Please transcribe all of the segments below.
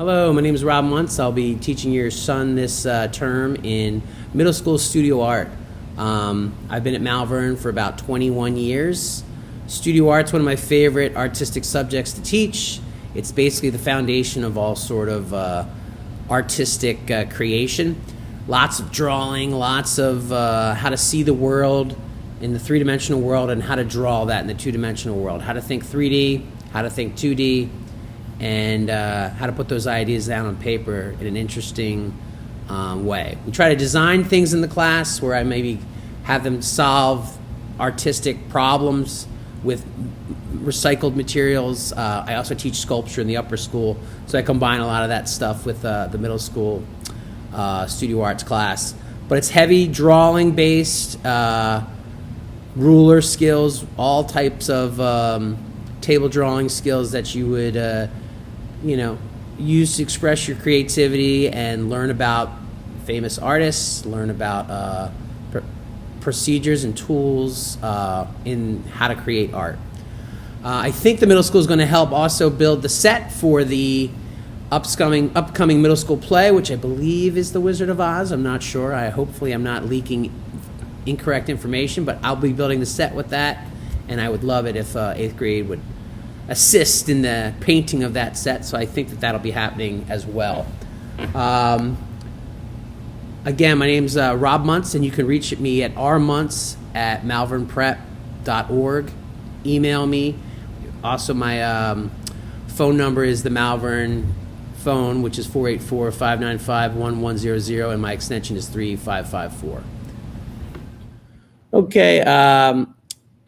Hello, my name is Rob Muntz. I'll be teaching your son this term in middle school studio art. I've been at Malvern for about 21 years. Studio art's one of my favorite artistic subjects to teach. It's basically the foundation of all sort of artistic creation. Lots of drawing, lots of how to see the world in the three-dimensional world and how to draw that in the two-dimensional world. How to think 3D, how to think 2D, and how to put those ideas down on paper in an interesting way. We try to design things in the class where I maybe have them solve artistic problems with recycled materials. I also teach sculpture in the upper school, so I combine a lot of that stuff with the middle school studio arts class. But it's heavy drawing based, ruler skills, all types of table drawing skills that you would use to express your creativity and learn about famous artists, learn about procedures and tools in how to create art. I think the middle school is going to help also build the set for the upcoming middle school play, which I believe is The Wizard of Oz. I'm not sure. Hopefully I'm not leaking incorrect information, but I'll be building the set with that, and I would love it if 8th grade would assist in the painting of that set, so I think that that'll be happening as well. Again, my name's Rob Muntz, and you can reach me at rmuntz@malvernprep.org. Email me. Also, my phone number is the Malvern phone, which is 484-595-1100, and my extension is 3554. Okay,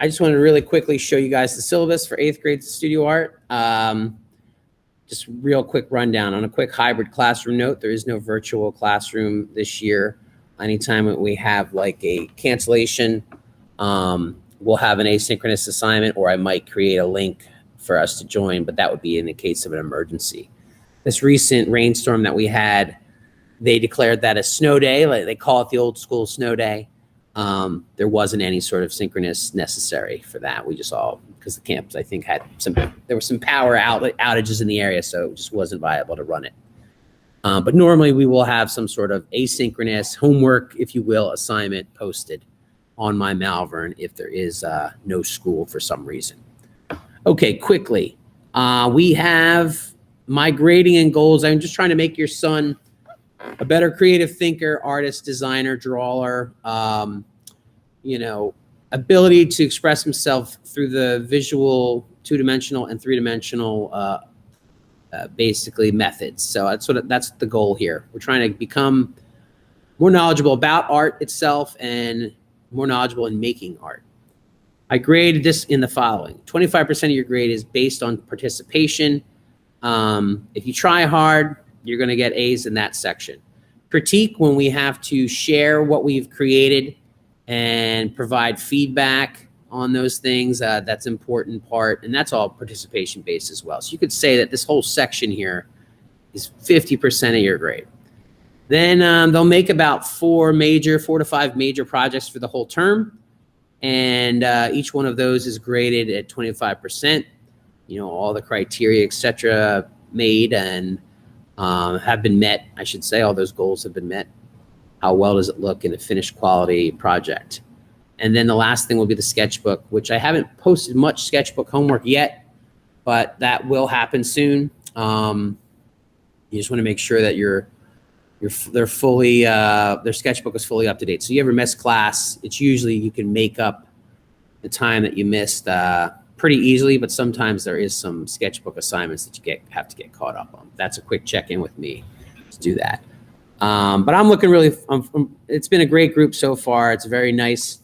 I just wanted to really quickly show you guys the syllabus for 8th grade studio art. Just real quick rundown. On a quick hybrid classroom note, there is no virtual classroom this year. Anytime we have like a cancellation, we'll have an asynchronous assignment, or I might create a link for us to join, but that would be in the case of an emergency. This recent rainstorm that we had, they declared that a snow day, like they call it the old school snow day. There wasn't any sort of synchronous necessary for that. We just all, because the campus, I think, there were some power outages in the area, so it just wasn't viable to run it. But normally we will have some sort of asynchronous homework, if you will, assignment posted on my Malvern if there is no school for some reason. Okay, quickly. We have my grading and goals. I'm just trying to make your son a better creative thinker, artist, designer, drawer, ability to express himself through the visual, two-dimensional and three-dimensional, basically methods. So that's the goal here. We're trying to become more knowledgeable about art itself and more knowledgeable in making art. I graded this in the following. 25% of your grade is based on participation. If you try hard, you're going to get A's in that section. Critique, when we have to share what we've created and provide feedback on those things, that's an important part, and that's all participation based as well. So you could say that this whole section here is 50% of your grade. Then they'll make about 4 to 5 major projects for the whole term, and each one of those is graded at 25%. All the criteria, etc., made and have been met. I should say all those goals have been met. How well does it look in a finished quality project? And then the last thing will be the sketchbook, which I haven't posted much sketchbook homework yet, but that will happen soon. You just want to make sure that they're fully their sketchbook is fully up to date. So you ever miss class, it's usually you can make up the time that you missed pretty easily, but sometimes there is some sketchbook assignments that you have to get caught up on. That's a quick check-in with me to do that. But I'm looking really, it's been a great group so far. It's a very nice,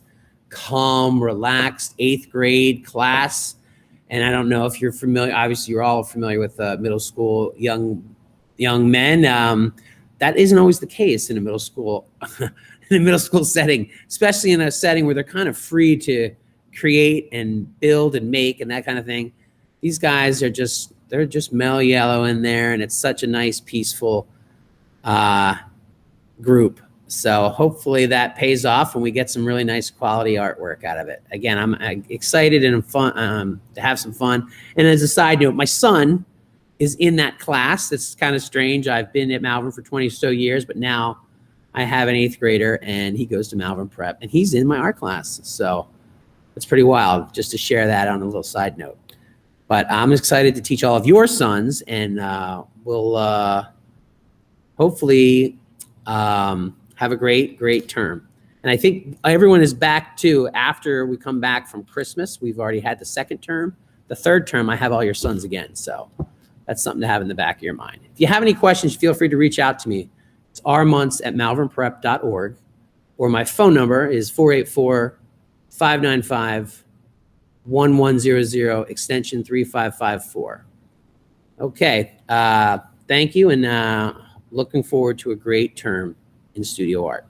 calm, relaxed 8th grade class. And I don't know if you're familiar, obviously you're all familiar with middle school young men. That isn't always the case in a middle school, setting, especially in a setting where they're kind of free to create and build and make and that kind of thing. These guys are they're just mellow yellow in there, and it's such a nice, peaceful group. So hopefully that pays off and we get some really nice quality artwork out of it. Again, I'm excited and fun to have some fun. And as a side note, my son is in that class. It's kind of strange. I've been at Malvern for 20 or so years, but now I have an 8th grader and he goes to Malvern Prep and he's in my art class. So it's pretty wild, just to share that on a little side note. But I'm excited to teach all of your sons, and we'll hopefully have a great term. And I think everyone is back too. After we come back from Christmas, we've already had the 2nd term. The 3rd term, I have all your sons again. So that's something to have in the back of your mind. If you have any questions, feel free to reach out to me. It's rmunts@malvernprep.org, or my phone number is 484-595-1100, extension 3554. Okay, thank you, and looking forward to a great term in studio art.